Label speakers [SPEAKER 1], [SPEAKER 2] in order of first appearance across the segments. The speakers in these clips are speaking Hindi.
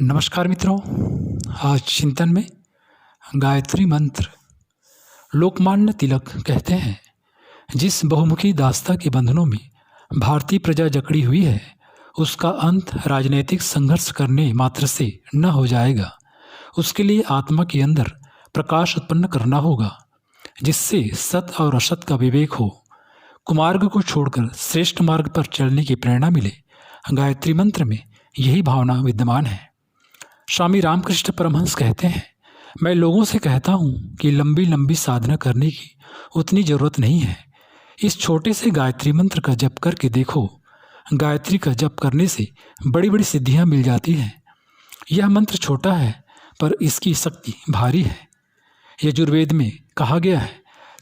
[SPEAKER 1] नमस्कार मित्रों। आज चिंतन में गायत्री मंत्र। लोकमान्य तिलक कहते हैं, जिस बहुमुखी दास्ता के बंधनों में भारतीय प्रजा जकड़ी हुई है, उसका अंत राजनीतिक संघर्ष करने मात्र से न हो जाएगा। उसके लिए आत्मा के अंदर प्रकाश उत्पन्न करना होगा, जिससे सत और असत का विवेक हो, कुमार्ग को छोड़कर श्रेष्ठ मार्ग पर चलने की प्रेरणा मिले। गायत्री मंत्र में यही भावना विद्यमान है। स्वामी रामकृष्ण परमहंस कहते हैं, मैं लोगों से कहता हूँ कि लंबी लंबी साधना करने की उतनी ज़रूरत नहीं है। इस छोटे से गायत्री मंत्र का जप करके देखो। गायत्री का जप करने से बड़ी बड़ी सिद्धियाँ मिल जाती हैं। यह मंत्र छोटा है, पर इसकी शक्ति भारी है। यजुर्वेद में कहा गया है,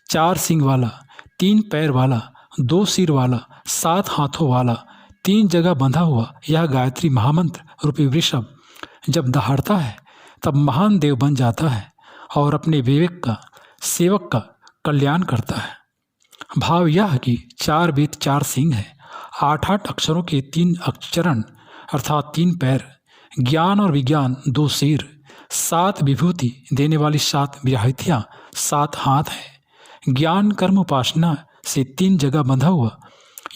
[SPEAKER 1] 4 सींग वाला, 3 पैर वाला, 2 सिर वाला, 7 हाथों वाला, 3 जगह बंधा हुआ यह गायत्री महामंत्र रूपी वृषभ जब दहाड़ता है, तब महान देव बन जाता है और अपने विवेक का सेवक का कल्याण करता है। भाव यह कि 4 वेद 4 सिंह है, 8 अक्षरों के 3 अक्षरण अर्थात 3 पैर, ज्ञान और विज्ञान 2 सिर, 7 विभूति देने वाली 7 विराहितियाँ 7 हाथ है। ज्ञान कर्म उपासना से 3 जगह बंधा हुआ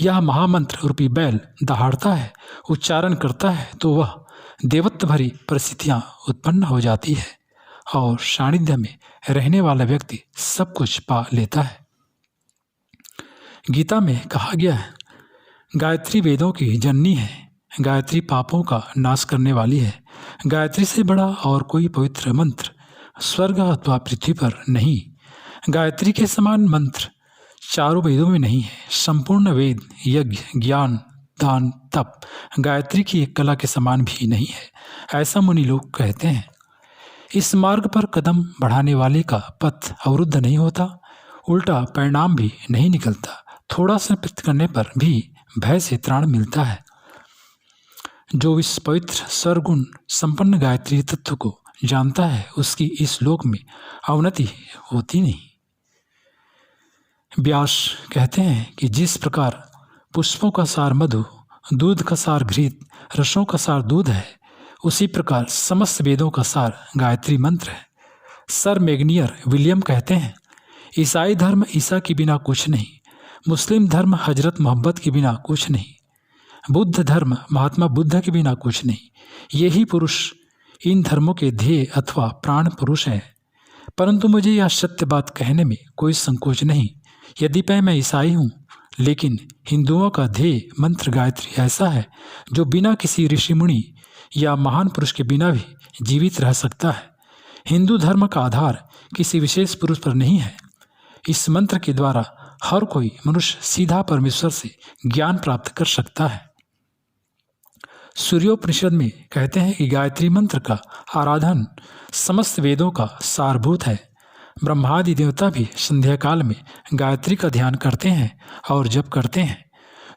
[SPEAKER 1] यह महामंत्र रूपी बैल दहाड़ता है, उच्चारण करता है तो वह देवत्व भरी परिस्थितियाँ उत्पन्न हो जाती है और सानिध्य में रहने वाला व्यक्ति सब कुछ पा लेता है। गीता में कहा गया है, गायत्री वेदों की जननी है, गायत्री पापों का नाश करने वाली है। गायत्री से बड़ा और कोई पवित्र मंत्र स्वर्ग अथवा पृथ्वी पर नहीं। गायत्री के समान मंत्र चारों वेदों में नहीं है। संपूर्ण वेद, यज्ञ, ज्ञान, दान, तप गायत्री की एक कला के समान भी नहीं है, ऐसा मुनि लोग कहते हैं। इस मार्ग पर कदम बढ़ाने वाले का पथ अवरुद्ध नहीं होता, उल्टा परिणाम भी नहीं निकलता। थोड़ा सा प्रयत्न करने पर भी भय से त्राण मिलता है। जो इस पवित्र सर्वगुण संपन्न गायत्री तत्व को जानता है, उसकी इस लोक में अवनति होती नहीं। व्यास कहते हैं कि जिस प्रकार पुष्पों का सार मधु, दूध का सार घृत, रसों का सार दूध है, उसी प्रकार समस्त वेदों का सार गायत्री मंत्र है। सर मैग्नियर विलियम कहते हैं, ईसाई धर्म ईसा के बिना कुछ नहीं, मुस्लिम धर्म हजरत मोहम्मद के बिना कुछ नहीं, बुद्ध धर्म महात्मा बुद्ध के बिना कुछ नहीं। यही पुरुष इन धर्मों के ध्येय अथवा प्राण पुरुष हैं। परंतु मुझे यह सत्य बात कहने में कोई संकोच नहीं, यद्यपि मैं ईसाई हूँ, लेकिन हिंदुओं का ध्येय मंत्र गायत्री ऐसा है जो बिना किसी ऋषि मुनि या महान पुरुष के बिना भी जीवित रह सकता है। हिंदू धर्म का आधार किसी विशेष पुरुष पर नहीं है। इस मंत्र के द्वारा हर कोई मनुष्य सीधा परमेश्वर से ज्ञान प्राप्त कर सकता है। सूर्योपनिषद में कहते हैं कि गायत्री मंत्र का आराधन समस्त वेदों का सारभूत है। ब्रह्मादि देवता भी संध्या काल में गायत्री का ध्यान करते हैं और जप करते हैं।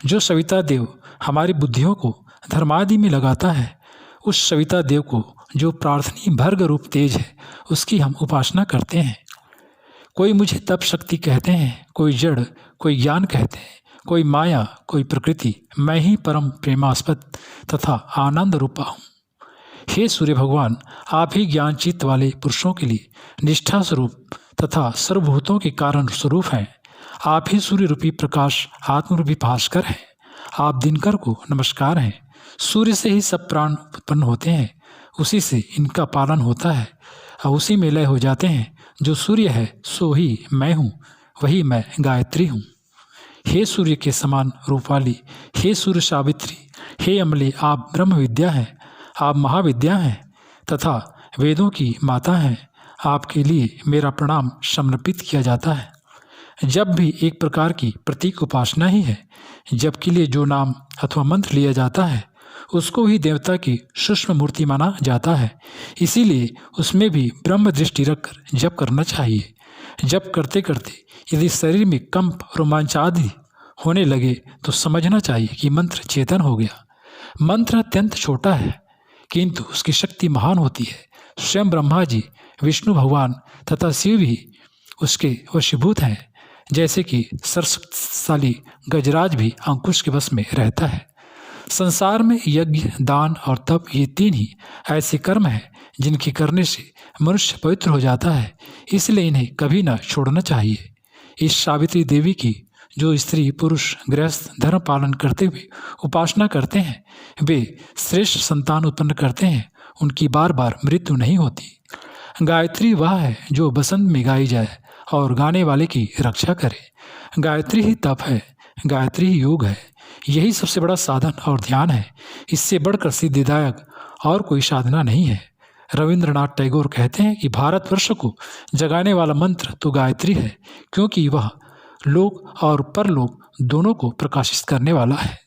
[SPEAKER 1] जो सविता देव हमारी बुद्धियों को धर्मादि में लगाता है, उस सविता देव को जो प्रार्थनी भर्ग रूप तेज है, उसकी हम उपासना करते हैं। कोई मुझे तप शक्ति कहते हैं, कोई जड़, कोई ज्ञान कहते हैं, कोई माया, कोई प्रकृति। मैं ही परम प्रेमास्पद तथा आनंद रूपा हूँ। हे सूर्य भगवान, आप ही ज्ञान चित्त वाले पुरुषों के लिए निष्ठा स्वरूप तथा सर्वभूतों के कारण स्वरूप हैं। आप ही सूर्य रूपी प्रकाश आत्मरूपी भास्कर हैं। आप दिनकर को नमस्कार हैं। सूर्य से ही सब प्राण उत्पन्न होते हैं, उसी से इनका पालन होता है और उसी में लय हो जाते हैं। जो सूर्य है सो ही मैं हूँ, वही मैं गायत्री हूँ। हे सूर्य के समान रूप वाली, हे सूर्य सावित्री, हे अमले, आप ब्रह्म विद्या हैं, आप महाविद्या हैं तथा वेदों की माता हैं। आपके लिए मेरा प्रणाम समर्पित किया जाता है। जब भी एक प्रकार की प्रतीक उपासना ही है। जब के लिए जो नाम अथवा मंत्र लिया जाता है, उसको ही देवता की सूक्ष्म मूर्ति माना जाता है। इसीलिए उसमें भी ब्रह्म दृष्टि रखकर जप करना चाहिए। जप करते करते यदि शरीर में कंप, रोमांच आदि होने लगे तो समझना चाहिए कि मंत्र चेतन हो गया। मंत्र अत्यंत छोटा है, किंतु उसकी शक्ति महान होती है। स्वयं ब्रह्मा जी, विष्णु भगवान तथा शिव भी उसके वशीभूत हैं। जैसे कि सर्वशक्तिशाली गजराज भी अंकुश के वश में रहता है। संसार में यज्ञ, दान और तप ये तीन ही ऐसे कर्म हैं जिनके करने से मनुष्य पवित्र हो जाता है, इसलिए इन्हें कभी न छोड़ना चाहिए। इस सावित्री देवी की जो स्त्री पुरुष गृहस्थ धर्म पालन करते हुए उपासना करते हैं, वे श्रेष्ठ संतान उत्पन्न करते हैं, उनकी बार बार मृत्यु नहीं होती। गायत्री वह है जो बसंत में गाई जाए और गाने वाले की रक्षा करे। गायत्री ही तप है, गायत्री ही योग है, यही सबसे बड़ा साधन और ध्यान है। इससे बढ़कर सिद्धिदायक और कोई साधना नहीं है। रविंद्रनाथ टैगोर कहते हैं कि भारतवर्ष को जगाने वाला मंत्र तो गायत्री है, क्योंकि वह लोक और परलोक दोनों को प्रकाशित करने वाला है।